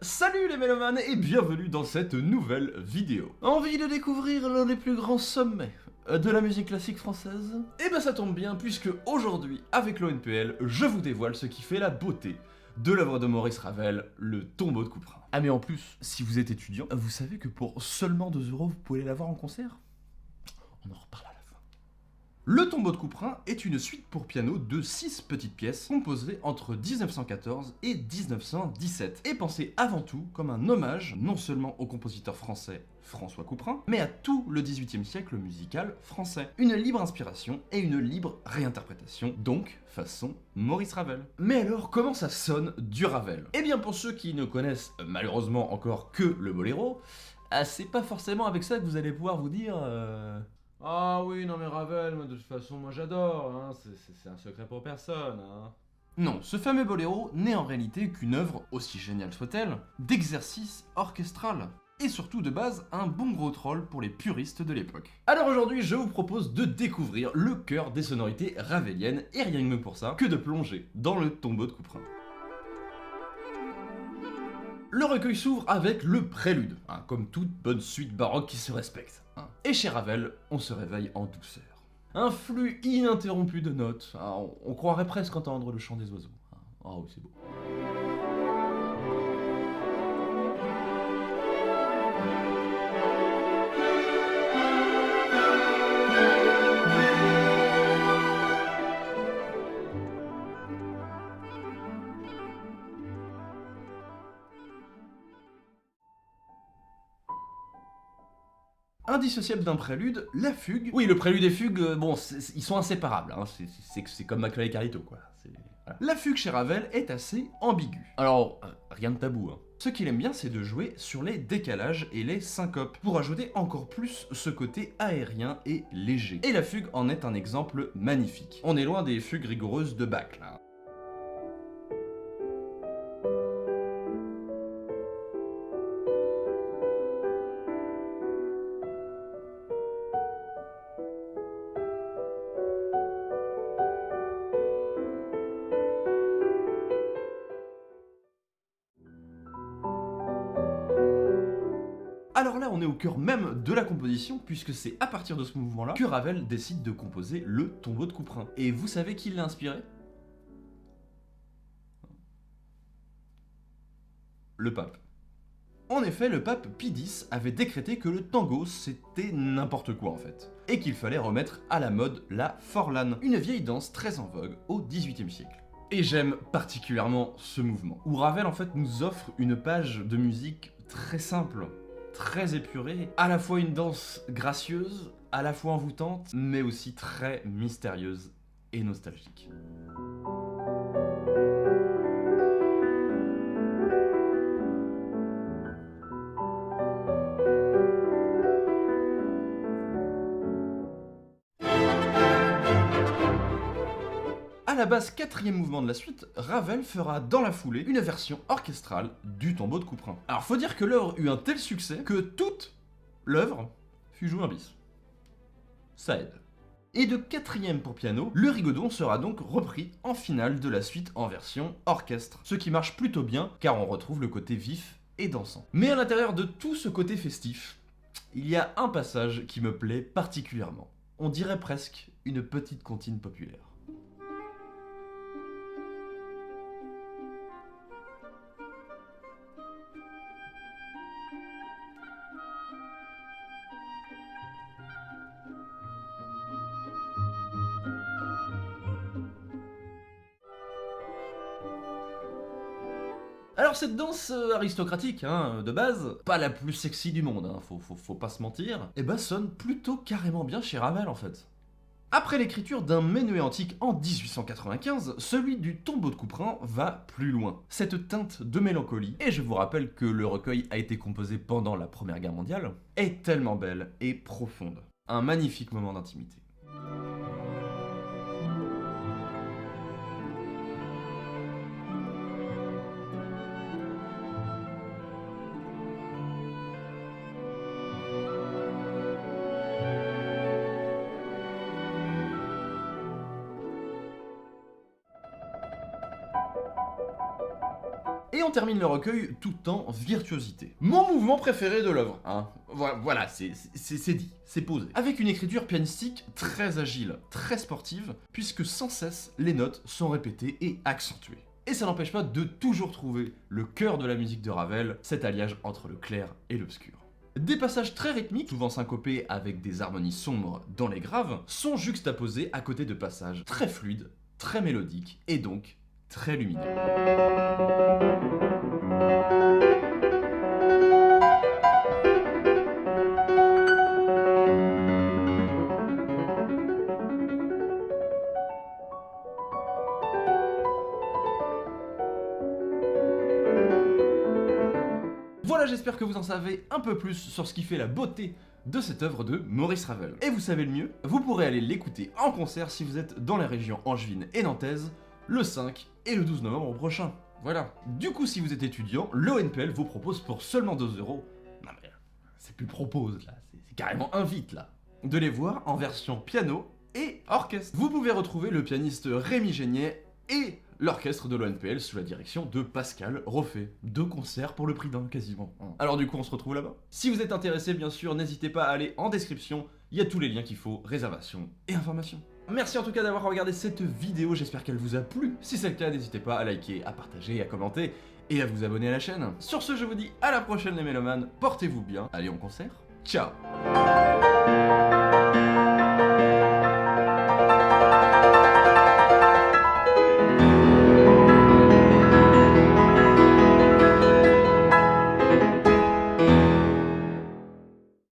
Salut les mélomanes et bienvenue dans cette nouvelle vidéo. Envie de découvrir l'un des plus grands sommets de la musique classique française? Eh ben ça tombe bien puisque aujourd'hui, avec l'ONPL, je vous dévoile ce qui fait la beauté de l'œuvre de Maurice Ravel, Le Tombeau de Couperin. Ah mais en plus, si vous êtes étudiant, vous savez que pour seulement 2 euros, vous pouvez aller la voir en concert? On en reparle à la fin. Le Tombeau de Couperin est une suite pour piano de 6 petites pièces composées entre 1914 et 1917 et pensée avant tout comme un hommage non seulement au compositeur français François Couperin, mais à tout le XVIIIe siècle musical français. Une libre inspiration et une libre réinterprétation, donc façon Maurice Ravel. Mais alors, comment ça sonne du Ravel? Eh bien, pour ceux qui ne connaissent malheureusement encore que le boléro, c'est pas forcément avec ça que vous allez pouvoir vous dire... Ah oui, non mais Ravel, moi de toute façon, moi j'adore, hein, c'est un secret pour personne, hein. Non, ce fameux boléro n'est en réalité qu'une œuvre, aussi géniale soit-elle, d'exercice orchestral. Et surtout de base, un bon gros troll pour les puristes de l'époque. Alors aujourd'hui, je vous propose de découvrir le cœur des sonorités raveliennes, et rien de mieux pour ça que de plonger dans le tombeau de Couperin. Le recueil s'ouvre avec le prélude, hein, comme toute bonne suite baroque qui se respecte. Hein. Et chez Ravel, on se réveille en douceur. Un flux ininterrompu de notes, hein, on croirait presque entendre le chant des oiseaux. Hein. Oh oui, c'est beau. Indissociable d'un prélude, la fugue. Oui, le prélude et fugue, ils sont inséparables. Hein. C'est comme McFly et Carlito, quoi. Voilà. La fugue chez Ravel est assez ambiguë. Alors, rien de tabou. Hein. Ce qu'il aime bien, c'est de jouer sur les décalages et les syncopes, pour ajouter encore plus ce côté aérien et léger. Et la fugue en est un exemple magnifique. On est loin des fugues rigoureuses de Bach, là. Alors là, on est au cœur même de la composition, puisque c'est à partir de ce mouvement-là que Ravel décide de composer le Tombeau de Couperin. Et vous savez qui l'a inspiré? Le pape. En effet, le pape Pie X avait décrété que le tango c'était n'importe quoi en fait, et qu'il fallait remettre à la mode la forlane, une vieille danse très en vogue au XVIIIe siècle. Et j'aime particulièrement ce mouvement, où Ravel en fait nous offre une page de musique très simple, très épurée, à la fois une danse gracieuse, à la fois envoûtante, mais aussi très mystérieuse et nostalgique. À la base, quatrième mouvement de la suite, Ravel fera dans la foulée une version orchestrale du Tombeau de Couperin. Alors faut dire que l'œuvre eut un tel succès que toute l'œuvre fut jouée en bis. Ça aide. Et de quatrième pour piano, le Rigodon sera donc repris en finale de la suite en version orchestre, ce qui marche plutôt bien car on retrouve le côté vif et dansant. Mais à l'intérieur de tout ce côté festif, il y a un passage qui me plaît particulièrement. On dirait presque une petite comptine populaire. Alors cette danse aristocratique, hein, de base, pas la plus sexy du monde, hein, faut pas se mentir, et bah sonne plutôt carrément bien chez Ravel en fait. Après l'écriture d'un Menuet antique en 1895, celui du Tombeau de Couperin va plus loin. Cette teinte de mélancolie, et je vous rappelle que le recueil a été composé pendant la Première Guerre mondiale, est tellement belle et profonde. Un magnifique moment d'intimité. et on termine le recueil tout en virtuosité. Mon mouvement préféré de l'œuvre, hein. Voilà, c'est dit, c'est posé. Avec une écriture pianistique très agile, très sportive, puisque sans cesse les notes sont répétées et accentuées. Et ça n'empêche pas de toujours trouver le cœur de la musique de Ravel, cet alliage entre le clair et l'obscur. Des passages très rythmiques, souvent syncopés avec des harmonies sombres dans les graves, sont juxtaposés à côté de passages très fluides, très mélodiques et donc très lumineux. Voilà, j'espère que vous en savez un peu plus sur ce qui fait la beauté de cette œuvre de Maurice Ravel. Et vous savez le mieux, vous pourrez aller l'écouter en concert si vous êtes dans les régions angevines et nantaises le 5 et le 12 novembre prochain. Voilà. Du coup, si vous êtes étudiant, l'ONPL vous propose pour seulement 2 €, non mais c'est plus propose là, c'est carrément invite là, de les voir en version piano et orchestre. Vous pouvez retrouver le pianiste Rémi Génier et l'orchestre de l'ONPL sous la direction de Pascal Roffet. 2 concerts pour le prix d'un quasiment. Alors du coup on se retrouve là-bas. Si vous êtes intéressé bien sûr, n'hésitez pas à aller en description, il y a tous les liens qu'il faut, réservation et information. Merci en tout cas d'avoir regardé cette vidéo, j'espère qu'elle vous a plu. Si c'est le cas, n'hésitez pas à liker, à partager, à commenter et à vous abonner à la chaîne. Sur ce, je vous dis à la prochaine les mélomanes, portez-vous bien, allez en concert, ciao.